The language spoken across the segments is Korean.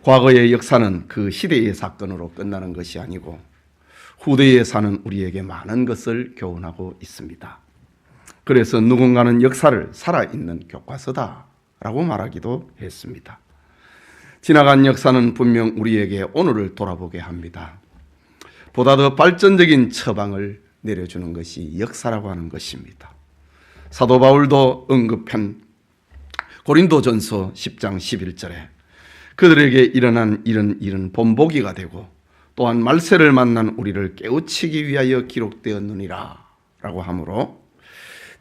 과거의 역사는 그 시대의 사건으로 끝나는 것이 아니고 후대에 사는 우리에게 많은 것을 교훈하고 있습니다. 그래서 누군가는 역사를 살아있는 교과서다라고 말하기도 했습니다. 지나간 역사는 분명 우리에게 오늘을 돌아보게 합니다. 보다 더 발전적인 처방을 내려주는 것이 역사라고 하는 것입니다. 사도 바울도 언급한 고린도전서 10장 11절에 그들에게 일어난 일은 본보기가 되고 또한 말세를 만난 우리를 깨우치기 위하여 기록되었느니라 라고 하므로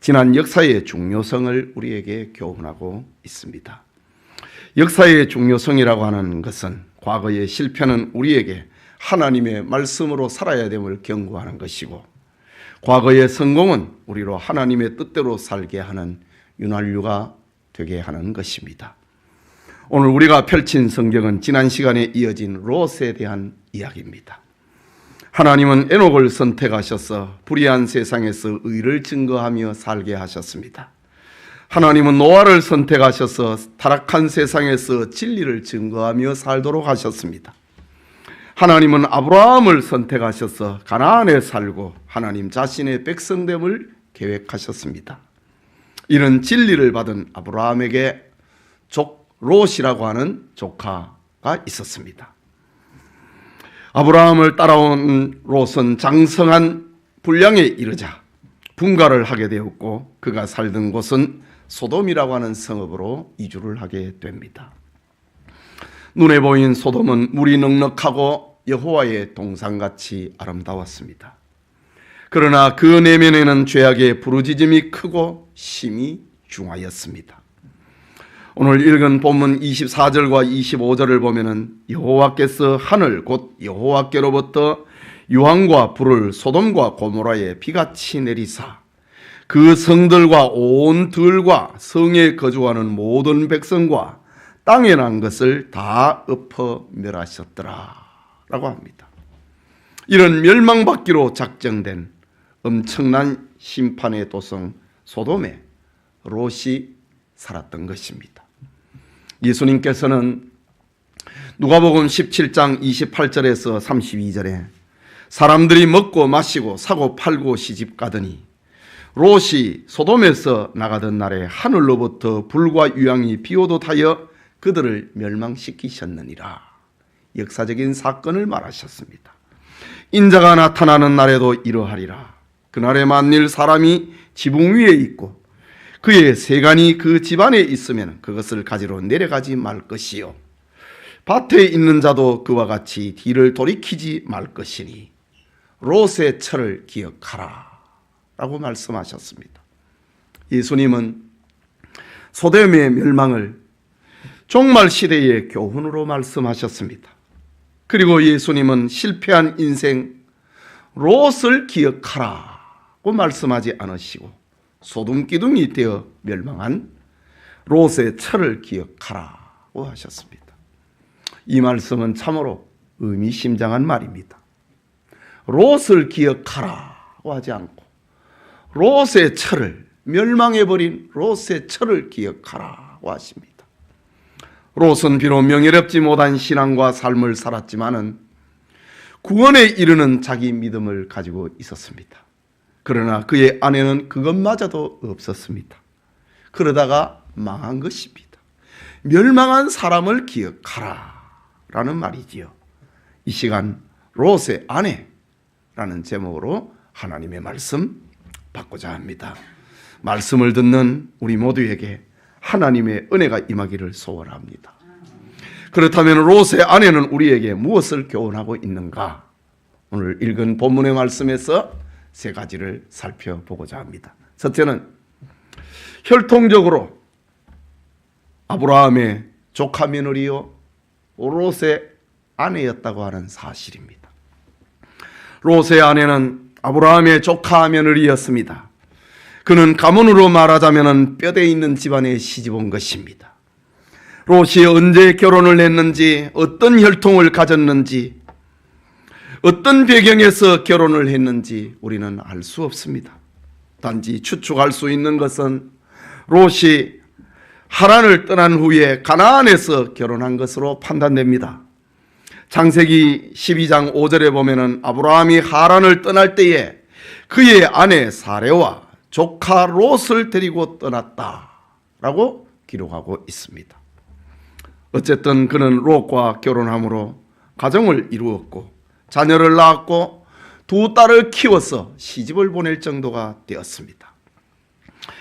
지난 역사의 중요성을 우리에게 교훈하고 있습니다. 역사의 중요성이라고 하는 것은 과거의 실패는 우리에게 하나님의 말씀으로 살아야 됨을 경고하는 것이고, 과거의 성공은 우리로 하나님의 뜻대로 살게 하는 윤활유가 되게 하는 것입니다. 오늘 우리가 펼친 성경은 지난 시간에 이어진 롯에 대한 이야기입니다. 하나님은 에녹을 선택하셔서 불의한 세상에서 의를 증거하며 살게 하셨습니다. 하나님은 노아를 선택하셔서 타락한 세상에서 진리를 증거하며 살도록 하셨습니다. 하나님은 아브라함을 선택하셔서 가나안에 살고 하나님 자신의 백성됨을 계획하셨습니다. 이런 진리를 받은 아브라함에게 롯이라고 하는 조카가 있었습니다. 아브라함을 따라온 롯은 장성한 분량에 이르자 분가를 하게 되었고, 그가 살던 곳은 소돔이라고 하는 성읍으로 이주를 하게 됩니다. 눈에 보인 소돔은 물이 넉넉하고 여호와의 동산같이 아름다웠습니다. 그러나 그 내면에는 죄악의 부르짖음이 크고 심히 중하였습니다. 오늘 읽은 본문 24절과 25절을 보면은 여호와께서 하늘 곧 여호와께로부터 유황과 불을 소돔과 고모라에 비같이 내리사 그 성들과 온 들과 성에 거주하는 모든 백성과 땅에 난 것을 다 엎어 멸하셨더라 라고 합니다. 이런 멸망받기로 작정된 엄청난 심판의 도성 소돔에 롯이 살았던 것입니다. 예수님께서는 누가복음 17장 28절에서 32절에 사람들이 먹고 마시고 사고 팔고 시집 가더니 롯이 소돔에서 나가던 날에 하늘로부터 불과 유황이 비오듯 하여 그들을 멸망시키셨느니라. 역사적인 사건을 말하셨습니다. 인자가 나타나는 날에도 이러하리라. 그날에 만일 사람이 지붕 위에 있고 그의 세간이 그 집안에 있으면 그것을 가지러 내려가지 말 것이요 밭에 있는 자도 그와 같이 뒤를 돌이키지 말 것이니 롯의 철을 기억하라 라고 말씀하셨습니다. 예수님은 소돔의 멸망을 종말 시대의 교훈으로 말씀하셨습니다. 그리고 예수님은 실패한 인생 롯을 기억하라고 말씀하지 않으시고 소돔 기둥이 되어 멸망한 롯의 철을 기억하라고 하셨습니다. 이 말씀은 참으로 의미심장한 말입니다. 롯을 기억하라고 하지 않고 롯의 철을, 멸망해버린 롯의 철을 기억하라고 하십니다. 롯은 비록 명예롭지 못한 신앙과 삶을 살았지만은 구원에 이르는 자기 믿음을 가지고 있었습니다. 그러나 그의 안에는 그것마저도 없었습니다. 그러다가 망한 것입니다. 멸망한 사람을 기억하라 라는 말이지요. 이 시간 롯의 아내라는 제목으로 하나님의 말씀 받고자 합니다. 말씀을 듣는 우리 모두에게 하나님의 은혜가 임하기를 소원합니다. 그렇다면 롯의 아내는 우리에게 무엇을 교훈하고 있는가? 오늘 읽은 본문의 말씀에서 세 가지를 살펴보고자 합니다. 첫째는 혈통적으로 아브라함의 조카 며느리요 롯의 아내였다고 하는 사실입니다. 롯의 아내는 아브라함의 조카 며느리였습니다. 그는 가문으로 말하자면 뼈대 있는 집안에 시집온 것입니다. 롯이 언제 결혼을 했는지, 어떤 혈통을 가졌는지, 어떤 배경에서 결혼을 했는지 우리는 알 수 없습니다. 단지 추측할 수 있는 것은 롯이 하란을 떠난 후에 가나안에서 결혼한 것으로 판단됩니다. 창세기 12장 5절에 보면은 아브라함이 하란을 떠날 때에 그의 아내 사레와 조카 롯을 데리고 떠났다라고 기록하고 있습니다. 어쨌든 그는 롯과 결혼함으로 가정을 이루었고 자녀를 낳았고 두 딸을 키워서 시집을 보낼 정도가 되었습니다.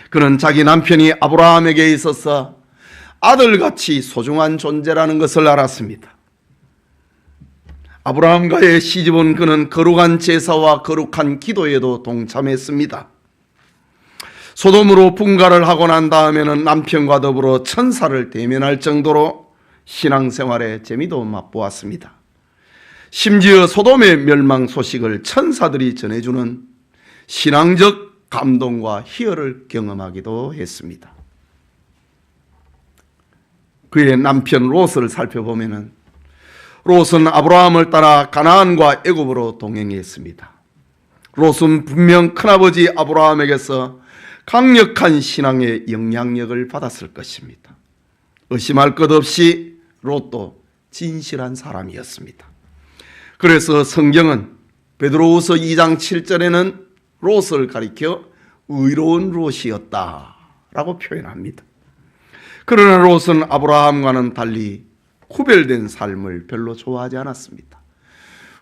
그는 자기 남편이 아브라함에게 있어서 아들같이 소중한 존재라는 것을 알았습니다. 아브라함과의 시집은 그는 거룩한 제사와 거룩한 기도에도 동참했습니다. 소돔으로 분가를 하고 난 다음에는 남편과 더불어 천사를 대면할 정도로 신앙생활의 재미도 맛보았습니다. 심지어 소돔의 멸망 소식을 천사들이 전해주는 신앙적 감동과 희열을 경험하기도 했습니다. 그의 남편 롯을 살펴보면은 롯은 아브라함을 따라 가나안과 애굽으로 동행했습니다. 롯은 분명 큰아버지 아브라함에게서 강력한 신앙의 영향력을 받았을 것입니다. 의심할 것 없이 롯도 진실한 사람이었습니다. 그래서 성경은 베드로후서 2장 7절에는 롯을 가리켜 의로운 롯이었다라고 표현합니다. 그러나 롯은 아브라함과는 달리 구별된 삶을 별로 좋아하지 않았습니다.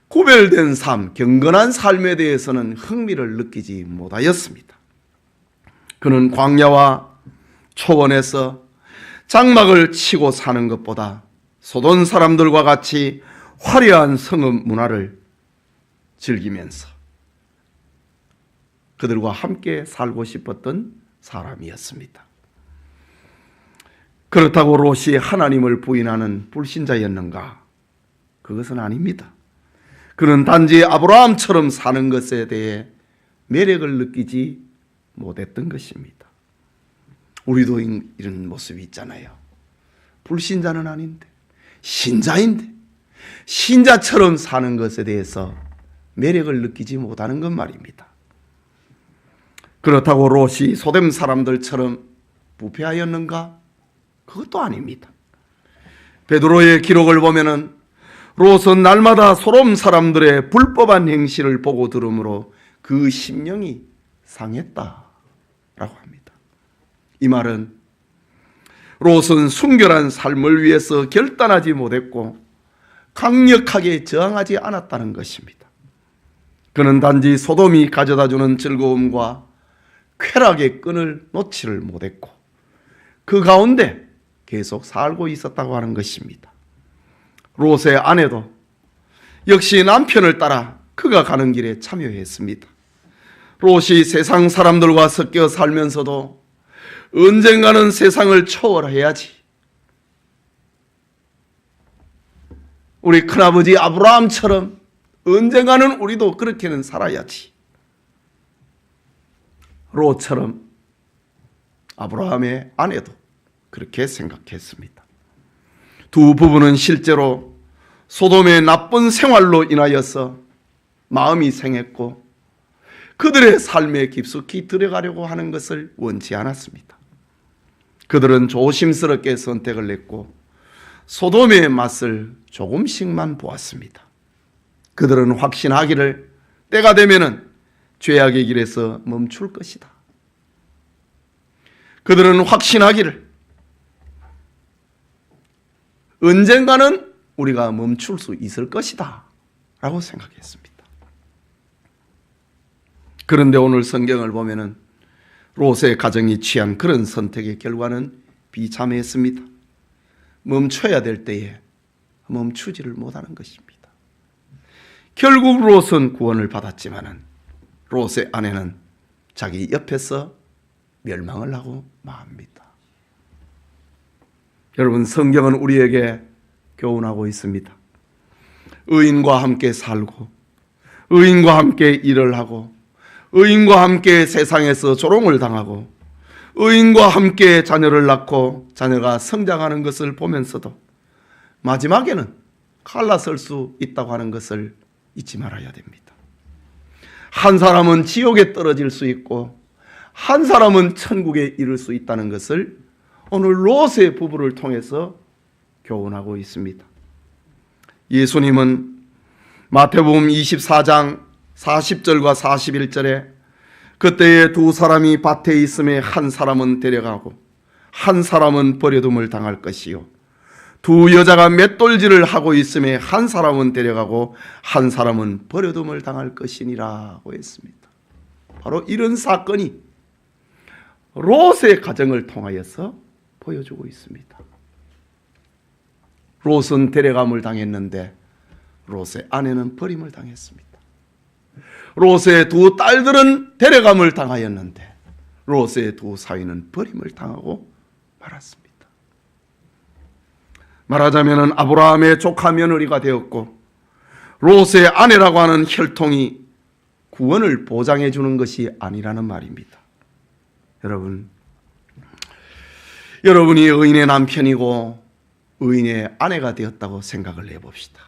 구별된 삶, 경건한 삶에 대해서는 흥미를 느끼지 못하였습니다. 그는 광야와 초원에서 장막을 치고 사는 것보다 소돔 사람들과 같이 화려한 성읍 문화를 즐기면서 그들과 함께 살고 싶었던 사람이었습니다. 그렇다고 롯이 하나님을 부인하는 불신자였는가? 그것은 아닙니다. 그는 단지 아브라함처럼 사는 것에 대해 매력을 느끼지 못했던 것입니다. 우리도 이런 모습이 있잖아요. 불신자는 아닌데 신자인데 신자처럼 사는 것에 대해서 매력을 느끼지 못하는 것 말입니다. 그렇다고 롯이 소돔 사람들처럼 부패하였는가? 그것도 아닙니다. 베드로의 기록을 보면은 롯은 날마다 소돔 사람들의 불법한 행실을 보고 들으므로 그 심령이 상했다라고 합니다. 이 말은 롯은 순결한 삶을 위해서 결단하지 못했고 강력하게 저항하지 않았다는 것입니다. 그는 단지 소돔이 가져다주는 즐거움과 쾌락의 끈을 놓지를 못했고 그 가운데 계속 살고 있었다고 하는 것입니다. 롯의 아내도 역시 남편을 따라 그가 가는 길에 참여했습니다. 롯이 세상 사람들과 섞여 살면서도 언젠가는 세상을 초월해야지. 우리 큰아버지 아브라함처럼 언젠가는 우리도 그렇게는 살아야지. 롯처럼 아브라함의 아내도 그렇게 생각했습니다. 두 부부는 실제로 소돔의 나쁜 생활로 인하여서 마음이 상했고 그들의 삶에 깊숙이 들어가려고 하는 것을 원치 않았습니다. 그들은 조심스럽게 선택을 했고 소돔의 맛을 조금씩만 보았습니다. 그들은 확신하기를 때가 되면은 죄악의 길에서 멈출 것이다. 그들은 확신하기를 언젠가는 우리가 멈출 수 있을 것이다 라고 생각했습니다. 그런데 오늘 성경을 보면은 롯의 가정이 취한 그런 선택의 결과는 비참했습니다. 멈춰야 될 때에 멈추지를 못하는 것입니다. 결국 롯은 구원을 받았지만은 롯의 아내는 자기 옆에서 멸망을 하고 맙니다. 여러분, 성경은 우리에게 교훈하고 있습니다. 의인과 함께 살고 의인과 함께 일을 하고 의인과 함께 세상에서 조롱을 당하고 의인과 함께 자녀를 낳고 자녀가 성장하는 것을 보면서도 마지막에는 갈라설 수 있다고 하는 것을 잊지 말아야 됩니다. 한 사람은 지옥에 떨어질 수 있고 한 사람은 천국에 이를 수 있다는 것을 오늘 롯의 부부를 통해서 교훈하고 있습니다. 예수님은 마태복음 24장 40절과 41절에 그때에 두 사람이 밭에 있음에 한 사람은 데려가고 한 사람은 버려둠을 당할 것이요 두 여자가 맷돌질을 하고 있음에 한 사람은 데려가고 한 사람은 버려둠을 당할 것이니라고 했습니다. 바로 이런 사건이 롯의 가정을 통하여서 보여주고 있습니다. 롯은 데려감을 당했는데 롯의 아내는 버림을 당했습니다. 롯의 두 딸들은 데려감을 당하였는데 롯의 두 사위는 버림을 당하고 말았습니다. 말하자면 아브라함의 조카 며느리가 되었고 롯의 아내라고 하는 혈통이 구원을 보장해 주는 것이 아니라는 말입니다. 여러분이 의인의 남편이고 의인의 아내가 되었다고 생각을 해봅시다.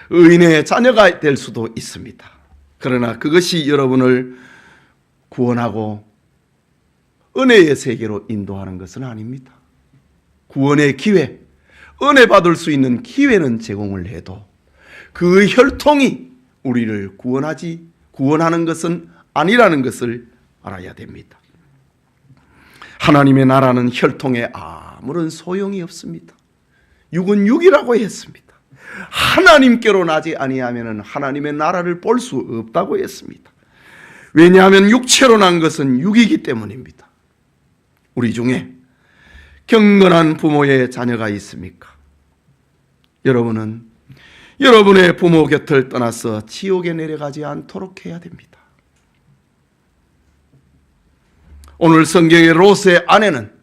의인의 자녀가 될 수도 있습니다. 그러나 그것이 여러분을 구원하고 은혜의 세계로 인도하는 것은 아닙니다. 구원의 기회, 은혜 받을 수 있는 기회는 제공을 해도 그 혈통이 우리를 구원하는 것은 아니라는 것을 알아야 됩니다. 하나님의 나라는 혈통에 아무런 소용이 없습니다. 육은 육이라고 했습니다. 하나님께로 나지 아니하면 하나님의 나라를 볼 수 없다고 했습니다. 왜냐하면 육체로 난 것은 육이기 때문입니다. 우리 중에 경건한 부모의 자녀가 있습니까? 여러분은 여러분의 부모 곁을 떠나서 지옥에 내려가지 않도록 해야 됩니다. 오늘 성경의 롯의 아내는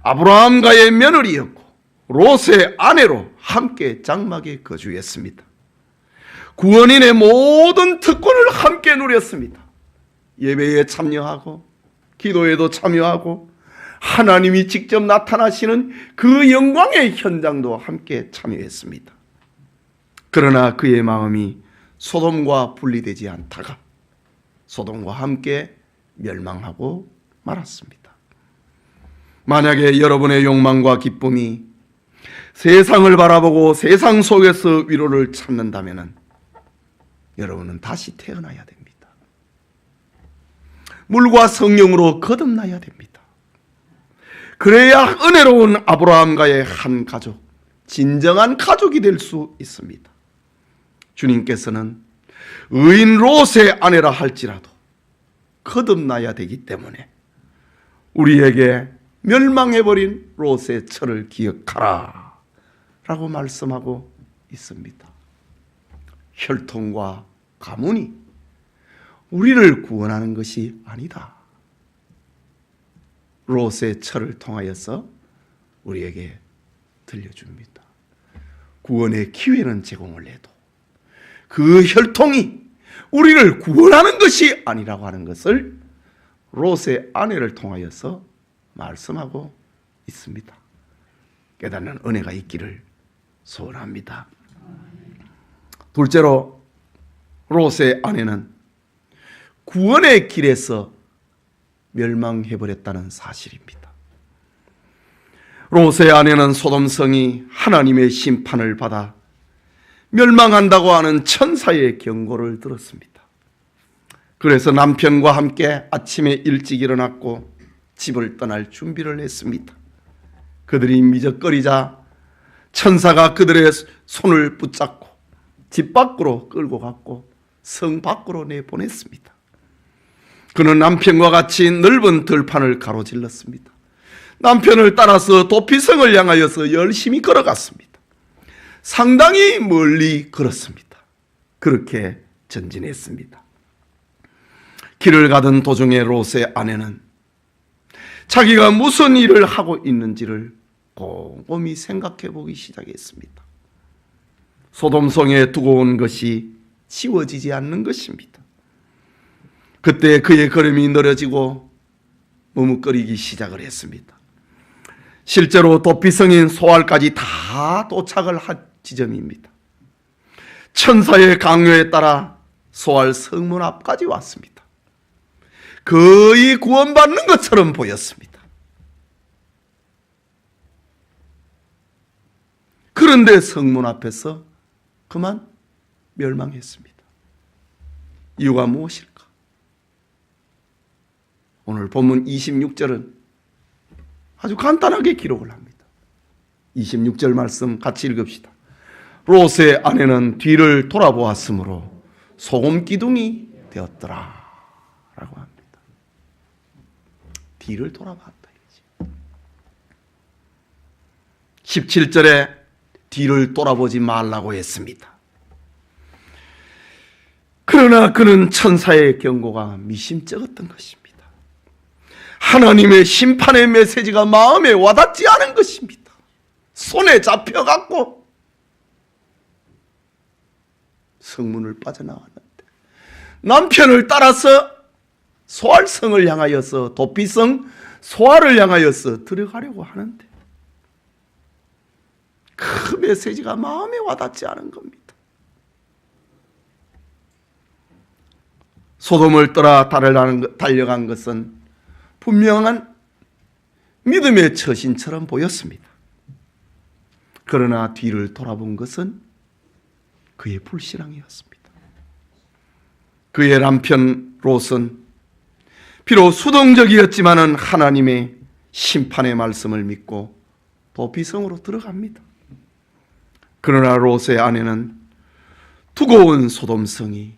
아브라함과의 며느리였고 롯의 아내로 함께 장막에 거주했습니다. 구원인의 모든 특권을 함께 누렸습니다. 예배에 참여하고 기도에도 참여하고 하나님이 직접 나타나시는 그 영광의 현장도 함께 참여했습니다. 그러나 그의 마음이 소돔과 분리되지 않다가 소돔과 함께 멸망하고 말았습니다. 만약에 여러분의 욕망과 기쁨이 세상을 바라보고 세상 속에서 위로를 찾는다면 여러분은 다시 태어나야 됩니다. 물과 성령으로 거듭나야 됩니다. 그래야 은혜로운 아브라함과의 한 가족, 진정한 가족이 될 수 있습니다. 주님께서는 의인 롯의 아내라 할지라도 거듭나야 되기 때문에 우리에게 멸망해버린 롯의 철을 기억하라 라고 말씀하고 있습니다. 혈통과 가문이 우리를 구원하는 것이 아니다. 롯의 철을 통하여서 우리에게 들려줍니다. 구원의 기회는 제공을 해도 그 혈통이 우리를 구원하는 것이 아니라고 하는 것을 롯의 아내를 통하여서 말씀하고 있습니다. 깨닫는 은혜가 있기를 소원합니다. 둘째로 롯의 아내는 구원의 길에서 멸망해버렸다는 사실입니다. 롯의 아내는 소돔성이 하나님의 심판을 받아 멸망한다고 하는 천사의 경고를 들었습니다. 그래서 남편과 함께 아침에 일찍 일어났고 집을 떠날 준비를 했습니다. 그들이 미적거리자 천사가 그들의 손을 붙잡고 집 밖으로 끌고 갔고 성 밖으로 내보냈습니다. 그는 남편과 같이 넓은 들판을 가로질렀습니다. 남편을 따라서 도피성을 향하여서 열심히 걸어갔습니다. 상당히 멀리 걸었습니다. 그렇게 전진했습니다. 길을 가던 도중에 롯의 아내는 자기가 무슨 일을 하고 있는지를 곰곰이 생각해 보기 시작했습니다. 소돔성에 두고 온 것이 치워지지 않는 것입니다. 그때 그의 걸음이 느려지고 머뭇거리기 시작을 했습니다. 실제로 도피성인 소알까지 다 도착을 한 지점입니다. 천사의 강요에 따라 소알 성문 앞까지 왔습니다. 거의 구원받는 것처럼 보였습니다. 그런데 성문 앞에서 그만 멸망했습니다. 이유가 무엇일까? 오늘 본문 26절은 아주 간단하게 기록을 합니다. 26절 말씀 같이 읽읍시다. 롯의 아내는 뒤를 돌아보았으므로 소금 기둥이 되었더라 라고 합니다. 뒤를 돌아봤다. 17절에 뒤를 돌아보지 말라고 했습니다. 그러나 그는 천사의 경고가 미심쩍었던 것입니다. 하나님의 심판의 메시지가 마음에 와닿지 않은 것입니다. 손에 잡혀갖고 성문을 빠져나왔는데 남편을 따라서 소알성을 향하여서 도피성 소알을 향하여서 들어가려고 하는데 그 메시지가 마음에 와닿지 않은 겁니다. 소돔을 떠나 달려간 것은 분명한 믿음의 처신처럼 보였습니다. 그러나 뒤를 돌아본 것은 그의 불신앙이었습니다. 그의 남편 롯은 비록 수동적이었지만은 하나님의 심판의 말씀을 믿고 도피성으로 들어갑니다. 그러나 롯의 아내는 두고 온 소돔성이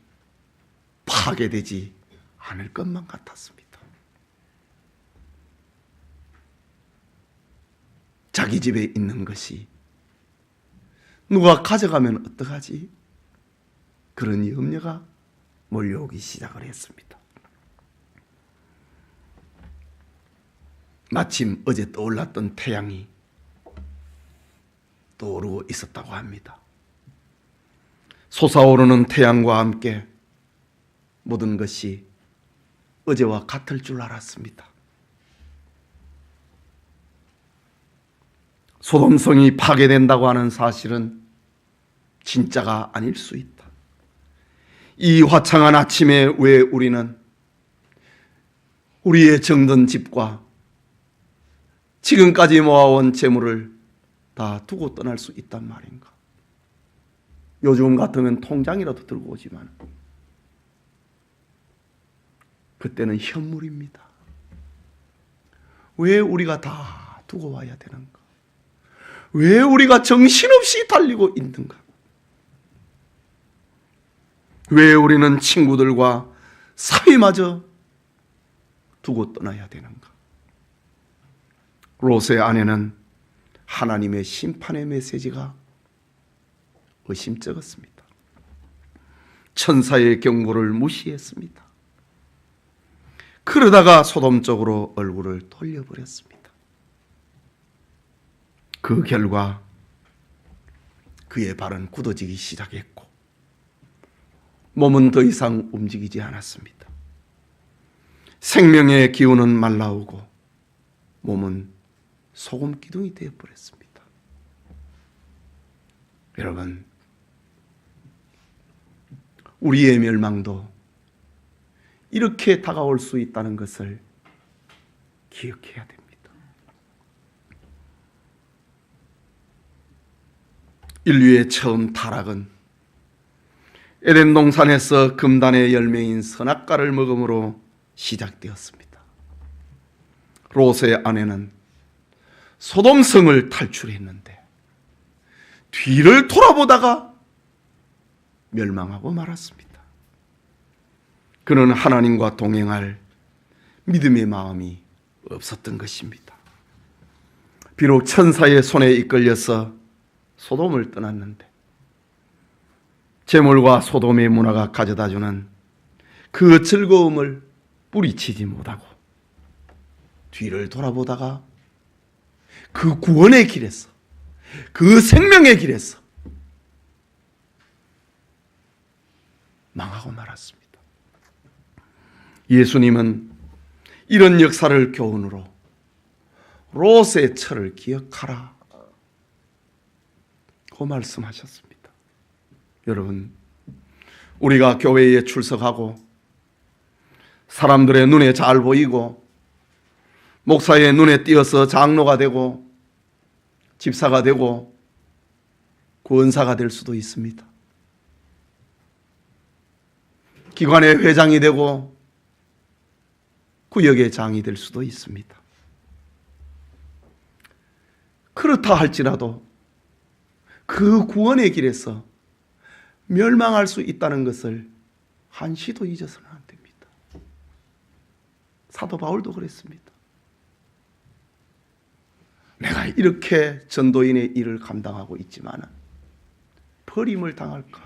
파괴되지 않을 것만 같았습니다. 자기 집에 있는 것이 누가 가져가면 어떡하지? 그런 염려가 몰려오기 시작을 했습니다. 마침 어제 떠올랐던 태양이 떠오르고 있었다고 합니다. 솟아오르는 태양과 함께 모든 것이 어제와 같을 줄 알았습니다. 소돔성이 파괴된다고 하는 사실은 진짜가 아닐 수 있다. 이 화창한 아침에 왜 우리는 우리의 정든 집과 지금까지 모아온 재물을 다 두고 떠날 수 있단 말인가? 요즘 같으면 통장이라도 들고 오지만 그때는 현물입니다. 왜 우리가 다 두고 와야 되는가? 왜 우리가 정신없이 달리고 있는가? 왜 우리는 친구들과 사위마저 두고 떠나야 되는가? 롯의 아내는 하나님의 심판의 메시지가 의심쩍었습니다. 천사의 경고를 무시했습니다. 그러다가 소돔 쪽으로 얼굴을 돌려버렸습니다. 그 결과 그의 발은 굳어지기 시작했고 몸은 더 이상 움직이지 않았습니다. 생명의 기운은 말라오고 몸은 소금 기둥이 되어버렸습니다. 여러분, 우리의 멸망도 이렇게 다가올 수 있다는 것을 기억해야 됩니다. 인류의 처음 타락은 에덴 동산에서 금단의 열매인 선악과를 먹음으로 시작되었습니다. 롯의 아내는 소돔성을 탈출했는데 뒤를 돌아보다가 멸망하고 말았습니다. 그는 하나님과 동행할 믿음의 마음이 없었던 것입니다. 비록 천사의 손에 이끌려서 소돔을 떠났는데 재물과 소돔의 문화가 가져다주는 그 즐거움을 뿌리치지 못하고 뒤를 돌아보다가 그 구원의 길에서, 그 생명의 길에서 망하고 말았습니다. 예수님은 이런 역사를 교훈으로 롯의 철을 기억하라 고 말씀하셨습니다. 여러분, 우리가 교회에 출석하고 사람들의 눈에 잘 보이고 목사의 눈에 띄어서 장로가 되고 집사가 되고 권사가 될 수도 있습니다. 기관의 회장이 되고 구역의 장이 될 수도 있습니다. 그렇다 할지라도 그 구원의 길에서 멸망할 수 있다는 것을 한시도 잊어서는 안 됩니다. 사도 바울도 그랬습니다. 내가 이렇게 전도인의 일을 감당하고 있지만 버림을 당할까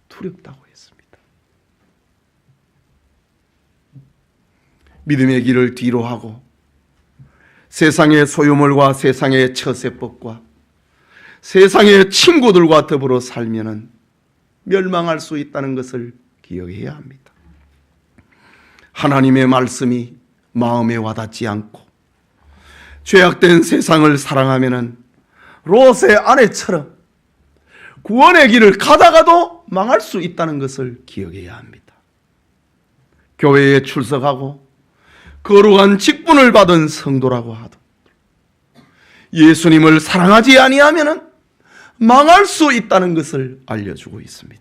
두렵다고 했습니다. 믿음의 길을 뒤로 하고 세상의 소유물과 세상의 처세법과 세상의 친구들과 더불어 살면은 멸망할 수 있다는 것을 기억해야 합니다. 하나님의 말씀이 마음에 와닿지 않고 죄악된 세상을 사랑하면은 롯의 아내처럼 구원의 길을 가다가도 망할 수 있다는 것을 기억해야 합니다. 교회에 출석하고 거룩한 직분을 받은 성도라고 하도 예수님을 사랑하지 아니하면은 망할 수 있다는 것을 알려주고 있습니다.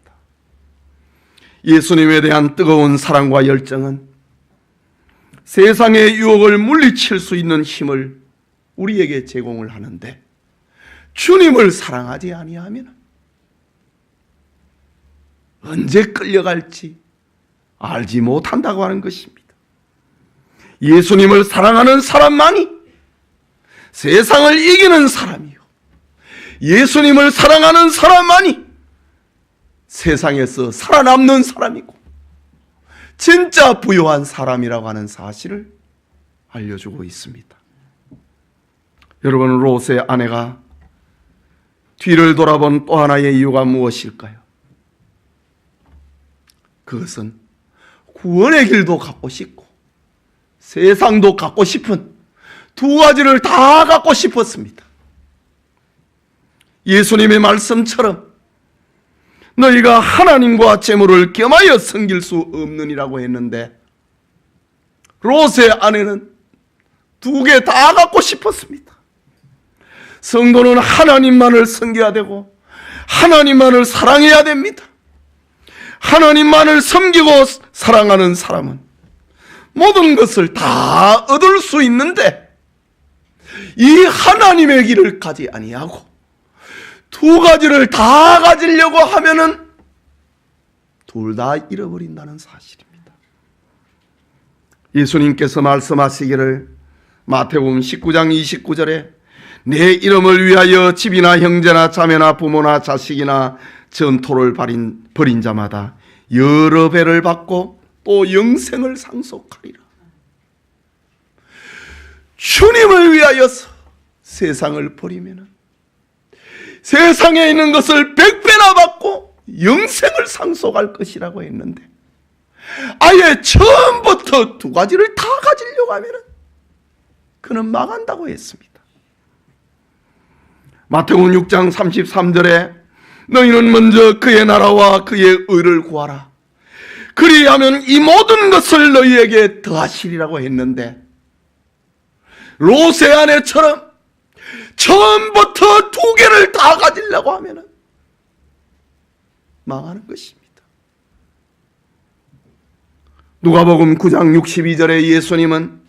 예수님에 대한 뜨거운 사랑과 열정은 세상의 유혹을 물리칠 수 있는 힘을 우리에게 제공을 하는데 주님을 사랑하지 아니하면 언제 끌려갈지 알지 못한다고 하는 것입니다. 예수님을 사랑하는 사람만이 세상을 이기는 사람이요, 예수님을 사랑하는 사람만이 세상에서 살아남는 사람이고 진짜 부유한 사람이라고 하는 사실을 알려주고 있습니다. 여러분, 롯의 아내가 뒤를 돌아본 또 하나의 이유가 무엇일까요? 그것은 구원의 길도 갖고 싶고 세상도 갖고 싶은 두 가지를 다 갖고 싶었습니다. 예수님의 말씀처럼 너희가 하나님과 재물을 겸하여 섬길 수 없느니라고 했는데 롯의 아내는 두 개 다 갖고 싶었습니다. 성도는 하나님만을 섬겨야 되고 하나님만을 사랑해야 됩니다. 하나님만을 섬기고 사랑하는 사람은 모든 것을 다 얻을 수 있는데 이 하나님의 길을 가지 아니하고 두 가지를 다 가지려고 하면은 둘 다 잃어버린다는 사실입니다. 예수님께서 말씀하시기를 마태복음 19장 29절에 내 이름을 위하여 집이나 형제나 자매나 부모나 자식이나 전토를 벌인 자마다 여러 배를 받고 또 영생을 상속하리라. 주님을 위하여서 세상을 버리면 세상에 있는 것을 100배나 받고 영생을 상속할 것이라고 했는데 아예 처음부터 두 가지를 다 가지려고 하면 그는 망한다고 했습니다. 마태복음 6장 33절에 너희는 먼저 그의 나라와 그의 의를 구하라. 그리하면 이 모든 것을 너희에게 더하시리라고 했는데 롯의 아내처럼 처음부터 두 개를 다 가지려고 하면 망하는 것입니다. 누가복음 9장 62절에 예수님은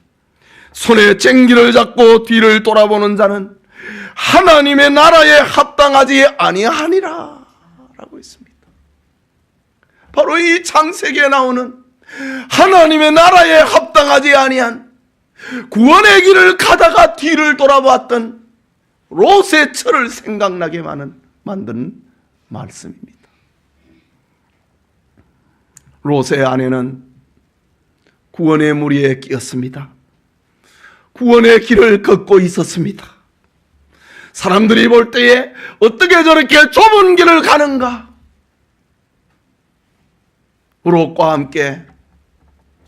손에 쟁기를 잡고 뒤를 돌아보는 자는 하나님의 나라에 합당하지 아니하니라 라고 했습니다. 바로 이 창세기에 나오는 하나님의 나라에 합당하지 아니한 구원의 길을 가다가 뒤를 돌아봤던 롯의 철을 생각나게 만든 말씀입니다. 롯의 아내는 구원의 무리에 끼었습니다. 구원의 길을 걷고 있었습니다. 사람들이 볼 때에 어떻게 저렇게 좁은 길을 가는가? 롯과 함께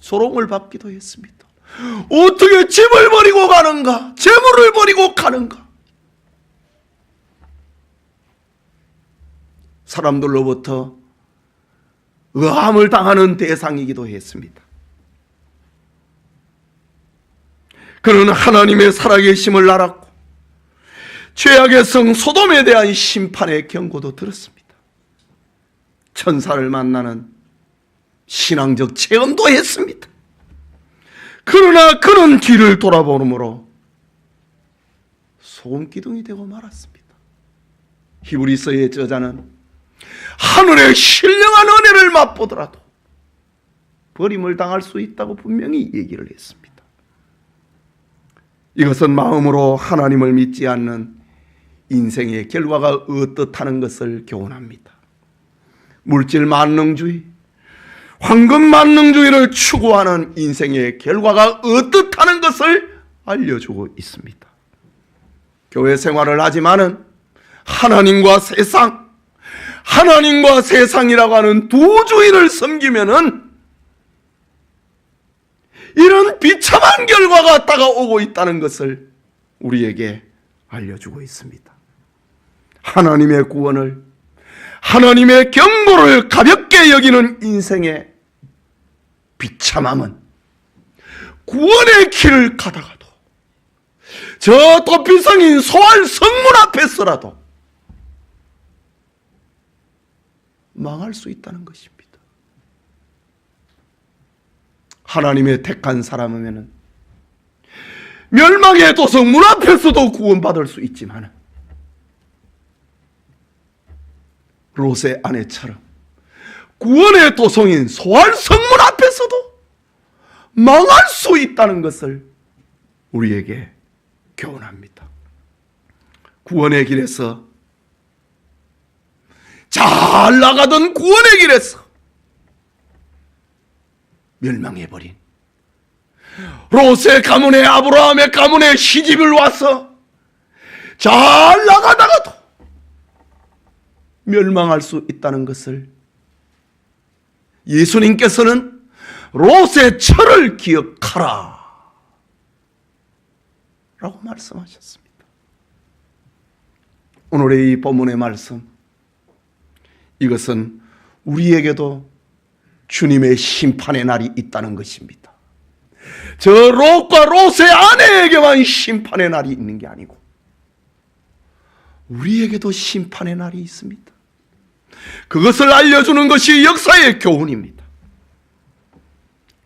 조롱을 받기도 했습니다. 어떻게 집을 버리고 가는가? 재물을 버리고 가는가? 사람들로부터 의함을 당하는 대상이기도 했습니다. 그는 하나님의 살아계심을 알았고 죄악의 성 소돔에 대한 심판의 경고도 들었습니다. 천사를 만나는 신앙적 체험도 했습니다. 그러나 그는 뒤를 돌아보므로 소금기둥이 되고 말았습니다. 히브리서의 저자는 하늘의 신령한 은혜를 맛보더라도 버림을 당할 수 있다고 분명히 얘기를 했습니다. 이것은 마음으로 하나님을 믿지 않는 인생의 결과가 어떻다는 것을 교훈합니다. 물질 만능주의, 황금 만능주의를 추구하는 인생의 결과가 어떻다는 것을 알려주고 있습니다. 교회 생활을 하지만은 하나님과 세상이라고 하는 두 주의를 섬기면은 이런 비참한 결과가 다가오고 있다는 것을 우리에게 알려주고 있습니다. 하나님의 구원을, 하나님의 경고를 가볍게 여기는 인생의 비참함은 구원의 길을 가다가도 저 도피성인 소알 성문 앞에서라도 망할 수 있다는 것입니다. 하나님의 택한 사람이면 멸망의 도성 문 앞에서도 구원받을 수 있지만 롯의 아내처럼 구원의 도성인 소알 성문 앞에서도 망할 수 있다는 것을 우리에게 교훈합니다. 구원의 길에서, 잘 나가던 구원의 길에서 멸망해버린 롯의 가문에, 아브라함의 가문에 시집을 와서 잘 나가다가도 멸망할 수 있다는 것을 예수님께서는 롯의 철을 기억하라 라고 말씀하셨습니다. 오늘의 이 본문의 말씀, 이것은 우리에게도 주님의 심판의 날이 있다는 것입니다. 저 롯과 롯의 아내에게만 심판의 날이 있는 게 아니고 우리에게도 심판의 날이 있습니다. 그것을 알려주는 것이 역사의 교훈입니다.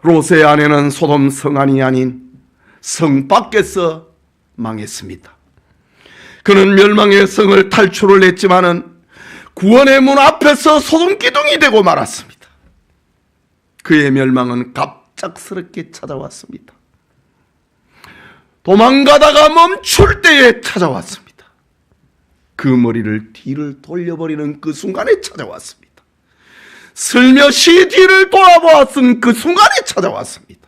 롯의 아내는 소돔 성 안이 아닌 성 밖에서 망했습니다. 그는 멸망의 성을 탈출을 했지만은 구원의 문 앞에서 소돔 기둥이 되고 말았습니다. 그의 멸망은 갑작스럽게 찾아왔습니다. 도망가다가 멈출 때에 찾아왔습니다. 그 머리를 뒤를 돌려버리는 그 순간에 찾아왔습니다. 슬며시 뒤를 돌아보았은 그 순간에 찾아왔습니다.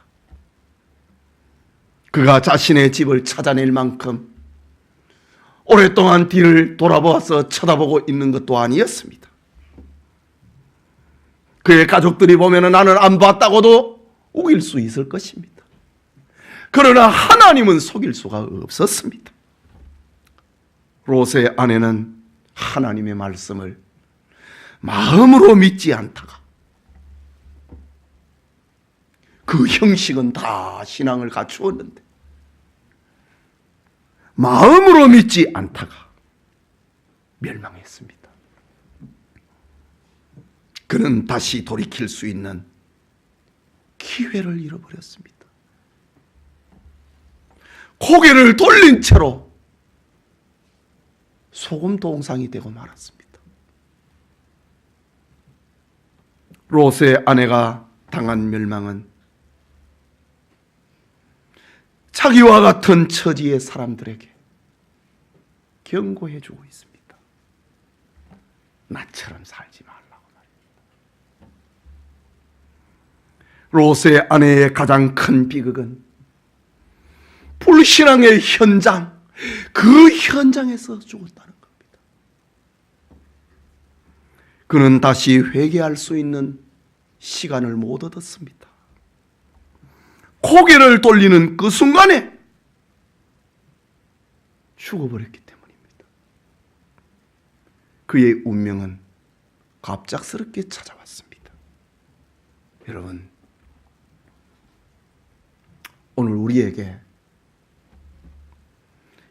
그가 자신의 집을 찾아낼 만큼 오랫동안 뒤를 돌아보아서 쳐다보고 있는 것도 아니었습니다. 그의 가족들이 보면 나는 안 봤다고도 우길 수 있을 것입니다. 그러나 하나님은 속일 수가 없었습니다. 롯의 아내는 하나님의 말씀을 마음으로 믿지 않다가, 그 형식은 다 신앙을 갖추었는데 마음으로 믿지 않다가 멸망했습니다. 그는 다시 돌이킬 수 있는 기회를 잃어버렸습니다. 고개를 돌린 채로 소금 동상이 되고 말았습니다. 롯의 아내가 당한 멸망은 자기와 같은 처지의 사람들에게 경고해주고 있습니다. 나처럼 살지 말라고 말입니다. 롯의 아내의 가장 큰 비극은 불신앙의 현장, 그 현장에서 죽었다는 겁니다. 그는 다시 회개할 수 있는 시간을 못 얻었습니다. 고개를 돌리는 그 순간에 죽어버렸기 때문입니다. 그의 운명은 갑작스럽게 찾아왔습니다. 여러분, 오늘 우리에게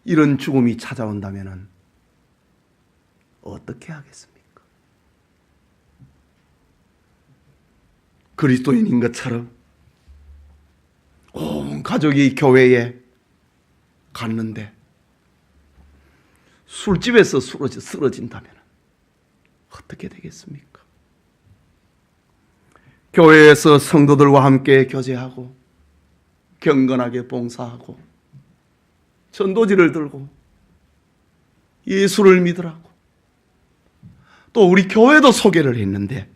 이런 죽음이 찾아온다면 어떻게 하겠습니까? 그리스도인인 것처럼 온 가족이 교회에 갔는데 술집에서 쓰러진다면 어떻게 되겠습니까? 교회에서 성도들과 함께 교제하고 경건하게 봉사하고 전도지를 들고 예수를 믿으라고 또 우리 교회도 소개를 했는데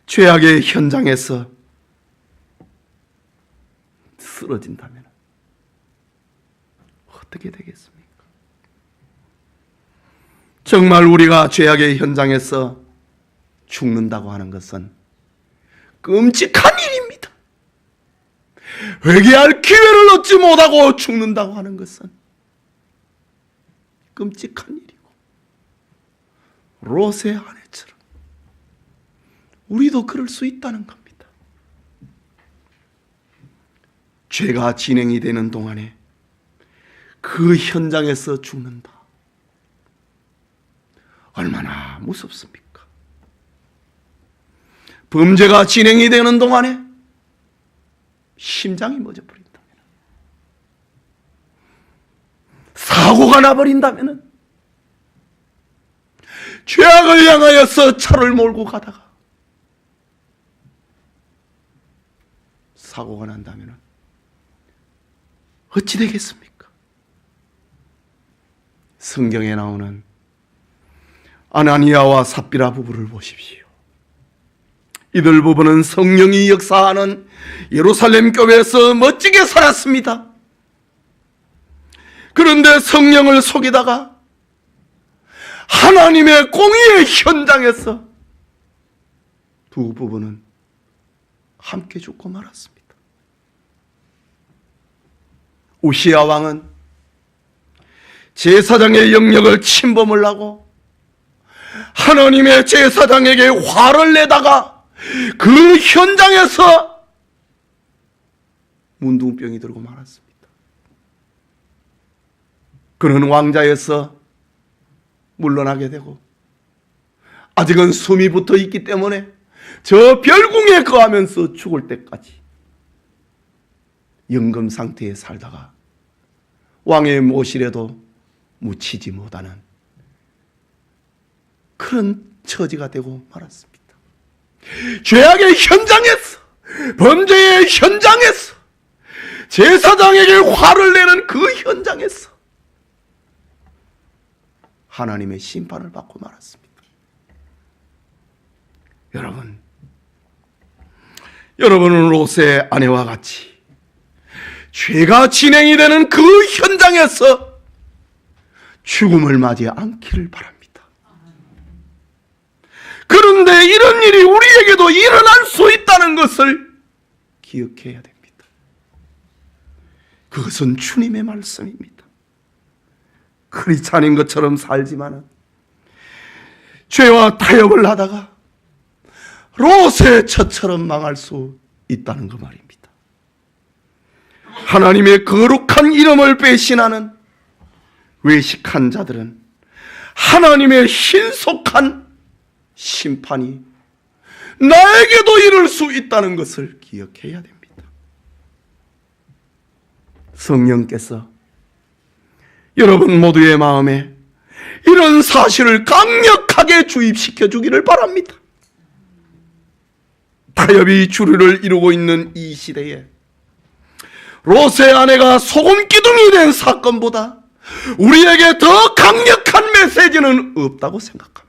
죄악의 현장에서 쓰러진다면 어떻게 되겠습니까? 정말 우리가 죄악의 현장에서 죽는다고 하는 것은 끔찍한 일입니다. 회개할 기회를 얻지 못하고 죽는다고 하는 것은 끔찍한 일이고 롯의 아내처럼 우리도 그럴 수 있다는 겁니다. 죄가 진행이 되는 동안에 그 현장에서 죽는다. 얼마나 무섭습니까? 범죄가 진행이 되는 동안에 심장이 멎어버린다면, 사고가 나버린다면, 죄악을 향하여서 차를 몰고 가다가 사고가 난다면 어찌 되겠습니까? 성경에 나오는 아나니아와 삽비라 부부를 보십시오. 이들 부부는 성령이 역사하는 예루살렘 교회에서 멋지게 살았습니다. 그런데 성령을 속이다가 하나님의 공의의 현장에서 두 부부는 함께 죽고 말았습니다. 우시야 왕은 제사장의 영역을 침범을 하고 하나님의 제사장에게 화를 내다가 그 현장에서 문둥병이 들고 말았습니다. 그는 왕자에서 물러나게 되고 아직은 숨이 붙어 있기 때문에 저 별궁에 거하면서 죽을 때까지 연금 상태에 살다가 왕의 모실에도 묻히지 못하는 그런 처지가 되고 말았습니다. 죄악의 현장에서, 범죄의 현장에서, 제사장에게 화를 내는 그 현장에서 하나님의 심판을 받고 말았습니다. 여러분은 롯의 아내와 같이 죄가 진행이 되는 그 현장에서 죽음을 맞이 않기를 바랍니다. 그런데 이런 일이 우리에게도 일어날 수 있다는 것을 기억해야 됩니다. 그것은 주님의 말씀입니다. 크리스찬인 것처럼 살지만은 죄와 타협을 하다가 롯의 처처럼 망할 수 있다는 그 말입니다. 하나님의 거룩한 이름을 배신하는 외식한 자들은 하나님의 신속한 심판이 나에게도 이룰 수 있다는 것을 기억해야 됩니다. 성령께서 여러분 모두의 마음에 이런 사실을 강력하게 주입시켜 주기를 바랍니다. 타협이 주류를 이루고 있는 이 시대에 롯의 아내가 소금 기둥이 된 사건보다 우리에게 더 강력한 메시지는 없다고 생각합니다.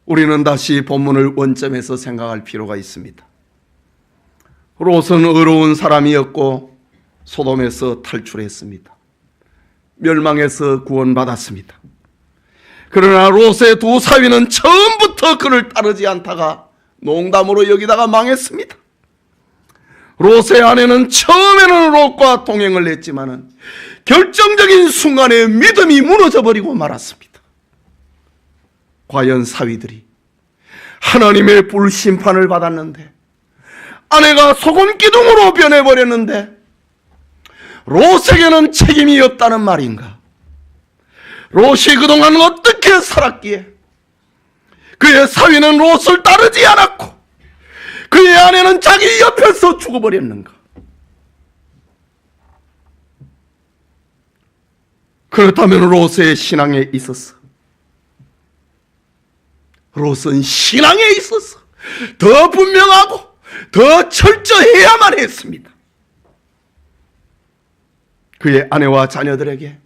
우리는 다시 본문을 원점에서 생각할 필요가 있습니다. 롯은 의로운 사람이었고 소돔에서 탈출했습니다. 멸망에서 구원받았습니다. 그러나 롯의 두 사위는 처음부터 그를 따르지 않다가 농담으로 여기다가 망했습니다. 롯의 아내는 처음에는 롯과 동행을 했지만은 결정적인 순간에 믿음이 무너져 버리고 말았습니다. 과연 사위들이 하나님의 불심판을 받았는데 아내가 소금 기둥으로 변해버렸는데 롯에게는 책임이 없다는 말인가? 롯이 그동안 어떻게 살았기에 그의 사위는 롯을 따르지 않았고 그의 아내는 자기 옆에서 죽어버렸는가? 그렇다면 롯의 신앙에 있어서 롯은 신앙에 있어서 더 분명하고 더 철저해야만 했습니다. 그의 아내와 자녀들에게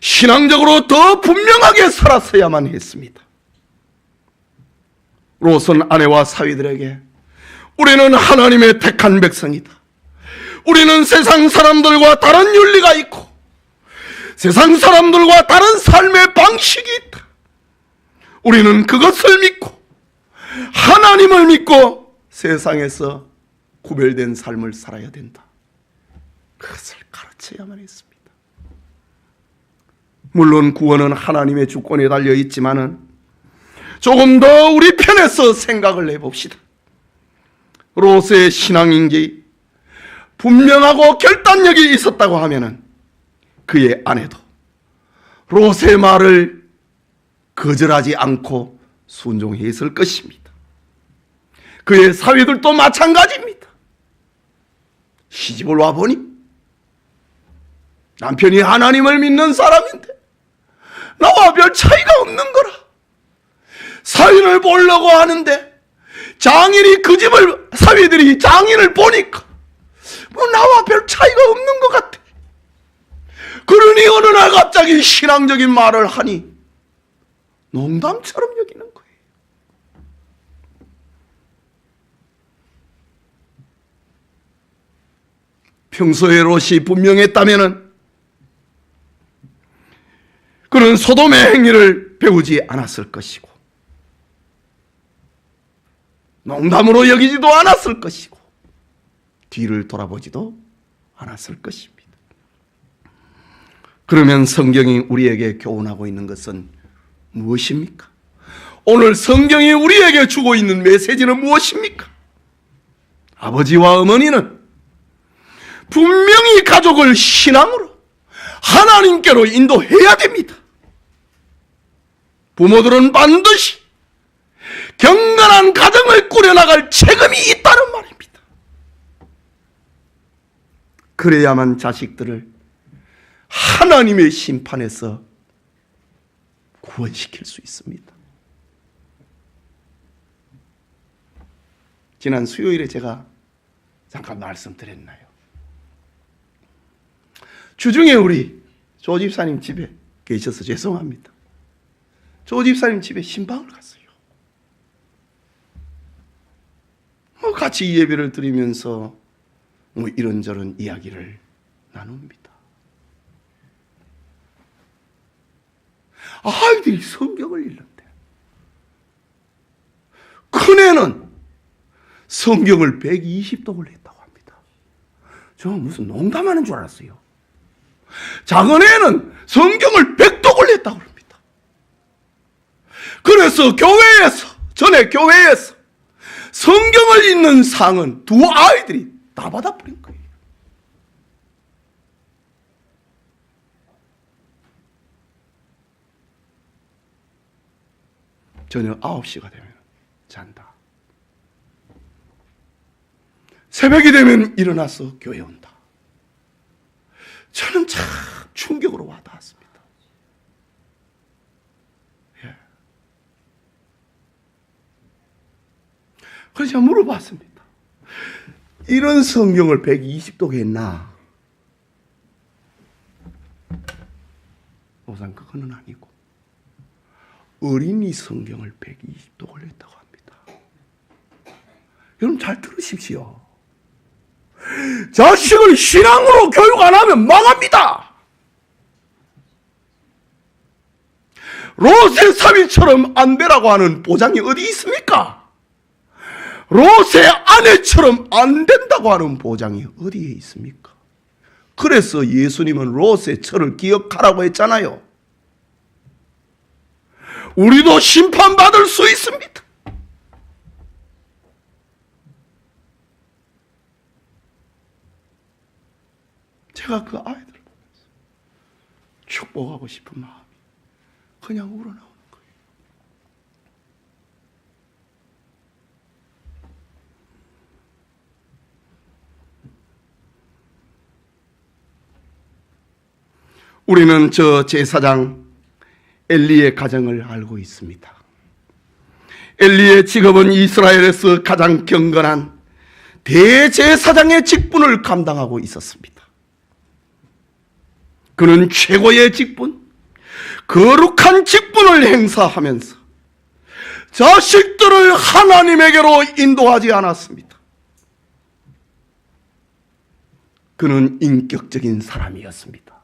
신앙적으로 더 분명하게 살았어야만 했습니다. 롯은 아내와 사위들에게 우리는 하나님의 택한 백성이다. 우리는 세상 사람들과 다른 윤리가 있고 세상 사람들과 다른 삶의 방식이 있다. 우리는 그것을 믿고 하나님을 믿고 세상에서 구별된 삶을 살아야 된다. 그것을 가르쳐야만 했습니다. 물론 구원은 하나님의 주권에 달려 있지만은 조금 더 우리 편에서 생각을 해봅시다. 롯의 신앙인지 분명하고 결단력이 있었다고 하면은 그의 아내도 롯의 말을 거절하지 않고 순종했을 것입니다. 그의 사위들도 마찬가지입니다. 시집을 와보니 남편이 하나님을 믿는 사람인데 나와 별 차이가 없는 거라. 사위를 보려고 하는데 장인이 그 집을 사위들이 장인을 보니까 뭐 나와 별 차이가 없는 것 같아. 그러니 어느 날 갑자기 신앙적인 말을 하니 농담처럼 여기는 거예요. 평소에 롯이 분명했다면은 그는 소돔의 행위를 배우지 않았을 것이고 농담으로 여기지도 않았을 것이고 뒤를 돌아보지도 않았을 것입니다. 그러면 성경이 우리에게 교훈하고 있는 것은 무엇입니까? 오늘 성경이 우리에게 주고 있는 메시지는 무엇입니까? 아버지와 어머니는 분명히 가족을 신앙으로 하나님께로 인도해야 됩니다. 부모들은 반드시 경건한 가정을 꾸려나갈 책임이 있다는 말입니다. 그래야만 자식들을 하나님의 심판에서 구원시킬 수 있습니다. 지난 수요일에 제가 잠깐 말씀드렸나요? 주중에 우리 조 집사님 집에 계셔서 죄송합니다. 조 집사님 집에 신방을 갔어요. 같이 예배를 드리면서 이런저런 이야기를 나눕니다. 아이들이 성경을 읽는데 큰애는 성경을 120독을 했다고 합니다. 저 무슨 농담하는 줄 알았어요. 작은 애는 성경을 100독을 했다고 합니다. 그래서 전에 교회에서 성경을 읽는 상은 두 아이들이 다 받아버린 거예요. 저녁 9시가 되면 잔다. 새벽이 되면 일어나서 교회 온다. 저는 참 충격으로 와닿았습니다. 예. 그래서 제가 물어봤습니다. 이런 성경을 120독 했나? 우선 그거는 아니고 어린이 성경을 120독을 했다고 합니다. 여러분 잘 들으십시오. 자식을 신앙으로 교육 안 하면 망합니다. 롯의 사위처럼 안 되라고 하는 보장이 어디 있습니까? 롯의 아내처럼 안 된다고 하는 보장이 어디에 있습니까? 그래서 예수님은 롯의 철을 기억하라고 했잖아요. 우리도 심판받을 수 있습니다. 제가 그 아이들을 보면서 축복하고 싶은 마음이 그냥 우러나오는 거예요. 우리는 저 제사장 엘리의 가정을 알고 있습니다. 엘리의 직업은 이스라엘에서 가장 경건한 대제사장의 직분을 감당하고 있었습니다. 그는 최고의 직분, 거룩한 직분을 행사하면서 자식들을 하나님에게로 인도하지 않았습니다. 그는 인격적인 사람이었습니다.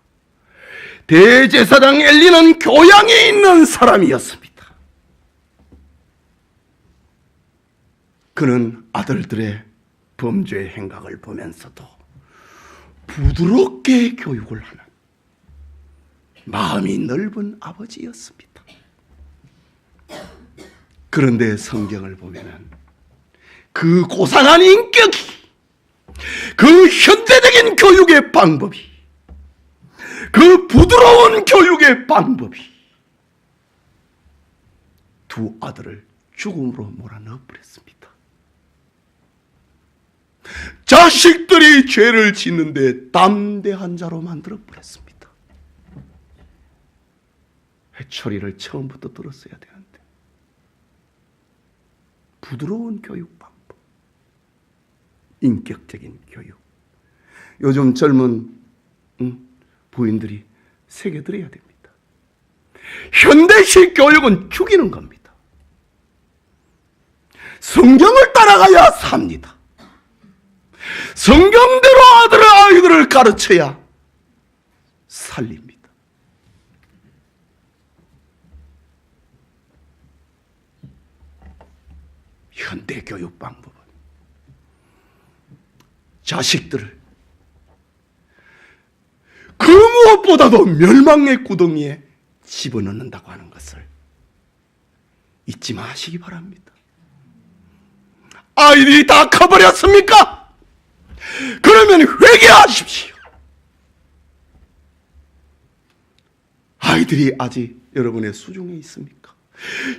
대제사장 엘리는 교양이 있는 사람이었습니다. 그는 아들들의 범죄 행각을 보면서도 부드럽게 교육을 하는 마음이 넓은 아버지였습니다. 그런데 성경을 보면은 그 고상한 인격이, 그 현대적인 교육의 방법이, 그 부드러운 교육의 방법이 두 아들을 죽음으로 몰아넣어버렸습니다. 자식들이 죄를 짓는데 담대한 자로 만들어버렸습니다. 회초리를 처음부터 들었어야 되는데, 부드러운 교육 방법, 인격적인 교육. 요즘 젊은 부인들이 새겨들어야 됩니다. 현대식 교육은 죽이는 겁니다. 성경을 따라가야 삽니다. 성경대로 아이들을 가르쳐야 살립니다. 현대 교육 방법은 자식들을 그 무엇보다도 멸망의 구덩이에 집어넣는다고 하는 것을 잊지 마시기 바랍니다. 아이들이 다 커버렸습니까? 그러면 회개하십시오. 아이들이 아직 여러분의 수중에 있습니까?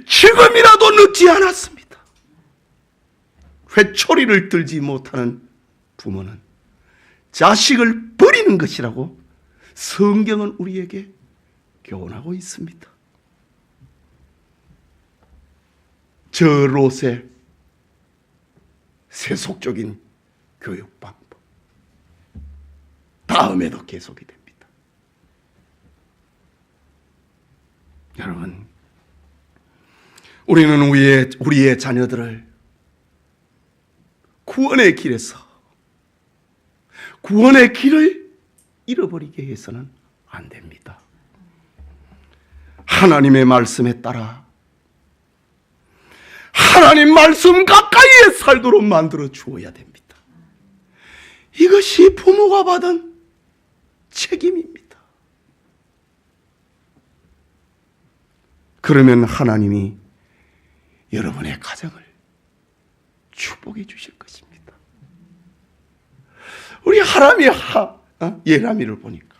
지금이라도 늦지 않았습니다. 회초리를 들지 못하는 부모는 자식을 버리는 것이라고 성경은 우리에게 교훈하고 있습니다. 저 롯의 세속적인 교육 방법, 다음에도 계속이 됩니다. 여러분, 우리는 우리의 자녀들을 구원의 길에서, 구원의 길을 잃어버리게 해서는 안 됩니다. 하나님의 말씀에 따라 하나님 말씀 가까이에 살도록 만들어 주어야 됩니다. 이것이 부모가 받은 책임입니다. 그러면 하나님이 여러분의 가정을 축복해 주실 것입니다. 우리 하람이 예람이를 보니까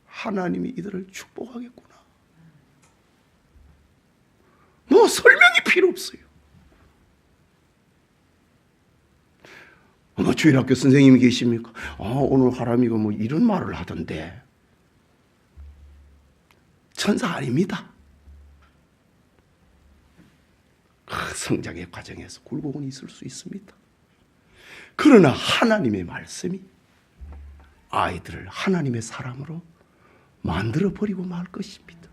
하나님이 이들을 축복하겠구나. 뭐 설명이 필요 없어요. 주일학교 선생님이 계십니까? 오늘 하람이가 뭐 이런 말을 하던데. 천사 아닙니다. 성장의 과정에서 굴곡은 있을 수 있습니다. 그러나 하나님의 말씀이 아이들을 하나님의 사람으로 만들어버리고 말 것입니다.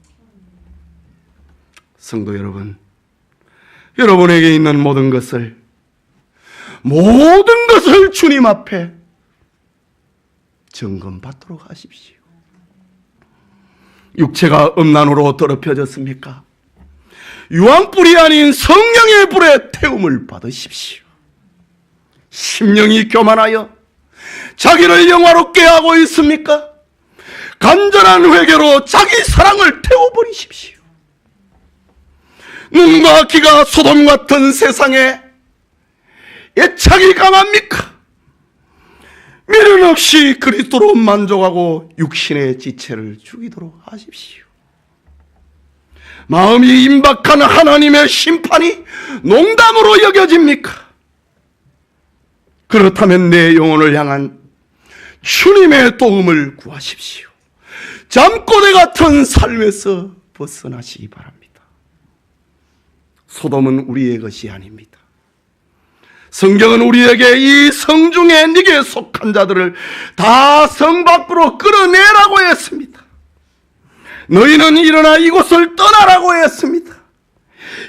성도 여러분, 여러분에게 있는 모든 것을 주님 앞에 점검받도록 하십시오. 육체가 음란으로 더럽혀졌습니까? 유황불이 아닌 성령의 불에 태움을 받으십시오. 심령이 교만하여 자기를 영화롭게 하고 있습니까? 간절한 회개로 자기 사랑을 태워버리십시오. 눈과 귀가 소돔 같은 세상에 애착이 강합니까? 미련 없이 그리스도로 만족하고 육신의 지체를 죽이도록 하십시오. 마음이 임박한 하나님의 심판이 농담으로 여겨집니까? 그렇다면 내 영혼을 향한 주님의 도움을 구하십시오. 잠꼬대 같은 삶에서 벗어나시기 바랍니다. 소돔은 우리의 것이 아닙니다. 성경은 우리에게 이 성중에 네게 속한 자들을 다 성 밖으로 끌어내라고 했습니다. 너희는 일어나 이곳을 떠나라고 했습니다.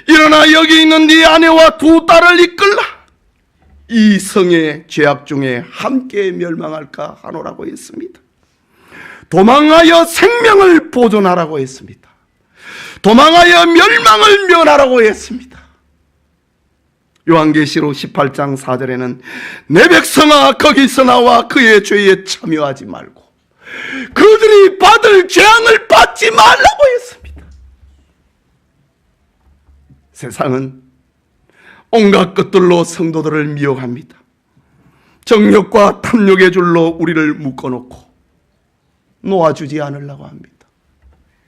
일어나 여기 있는 네 아내와 두 딸을 이끌라. 이 성의 죄악 중에 함께 멸망할까 하노라고 했습니다. 도망하여 생명을 보존하라고 했습니다. 도망하여 멸망을 면하라고 했습니다. 요한계시록 18장 4절에는 내 백성아 거기서 나와 그의 죄에 참여하지 말고 그들이 받을 재앙을 받지 말라고 했습니다. 세상은 온갖 것들로 성도들을 미혹합니다. 정욕과 탐욕의 줄로 우리를 묶어놓고 놓아주지 않으려고 합니다.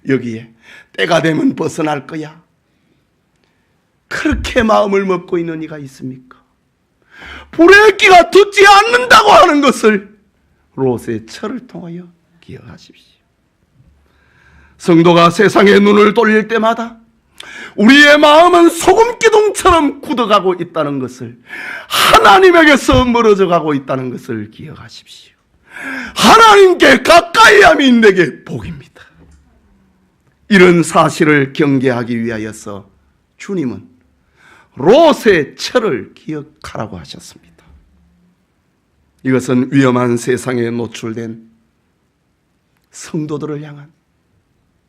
여기에 때가 되면 벗어날 거야. 그렇게 마음을 먹고 있는 이가 있습니까? 불의 끼가 듣지 않는다고 하는 것을 롯의 철을 통하여 기억하십시오. 성도가 세상에 눈을 돌릴 때마다 우리의 마음은 소금 기둥처럼 굳어가고 있다는 것을, 하나님에게서 멀어져 가고 있다는 것을 기억하십시오. 하나님께 가까이 함이 내게 복입니다. 이런 사실을 경계하기 위하여서 주님은 롯의 철을 기억하라고 하셨습니다. 이것은 위험한 세상에 노출된 성도들을 향한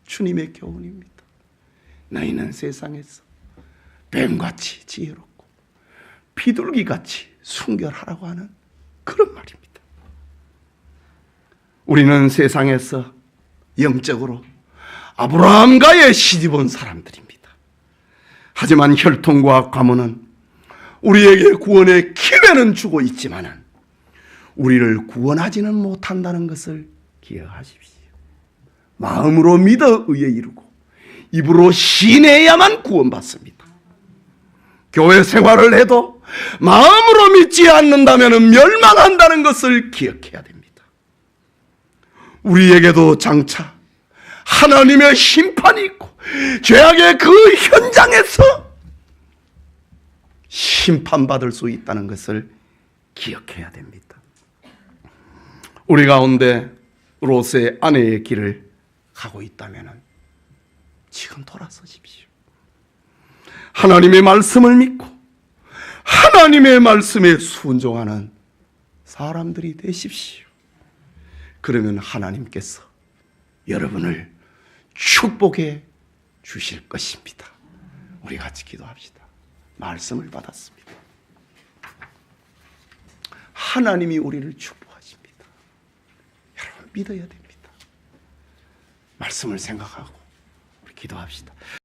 주님의 교훈입니다. 너희는 세상에서 뱀같이 지혜롭고 비둘기같이 순결하라고 하는 그런 말입니다. 우리는 세상에서 영적으로 아브라함과의 시집온 사람들입니다. 하지만 혈통과 가문은 우리에게 구원의 기회는 주고 있지만 우리를 구원하지는 못한다는 것을 기억하십시오. 마음으로 믿어 의에 이르고 입으로 시인해야만 구원받습니다. 교회 생활을 해도 마음으로 믿지 않는다면 멸망한다는 것을 기억해야 됩니다. 우리에게도 장차 하나님의 심판이 있고 죄악의 그 현장에서 심판받을 수 있다는 것을 기억해야 됩니다. 우리 가운데 롯의 아내의 길을 가고 있다면 지금 돌아서십시오. 하나님의 말씀을 믿고 하나님의 말씀에 순종하는 사람들이 되십시오. 그러면 하나님께서 여러분을 축복해 주실 것입니다. 우리 같이 기도합시다. 말씀을 받았습니다. 하나님이 우리를 축복하십니다. 여러분 믿어야 됩니다. 말씀을 생각하고 우리 기도합시다.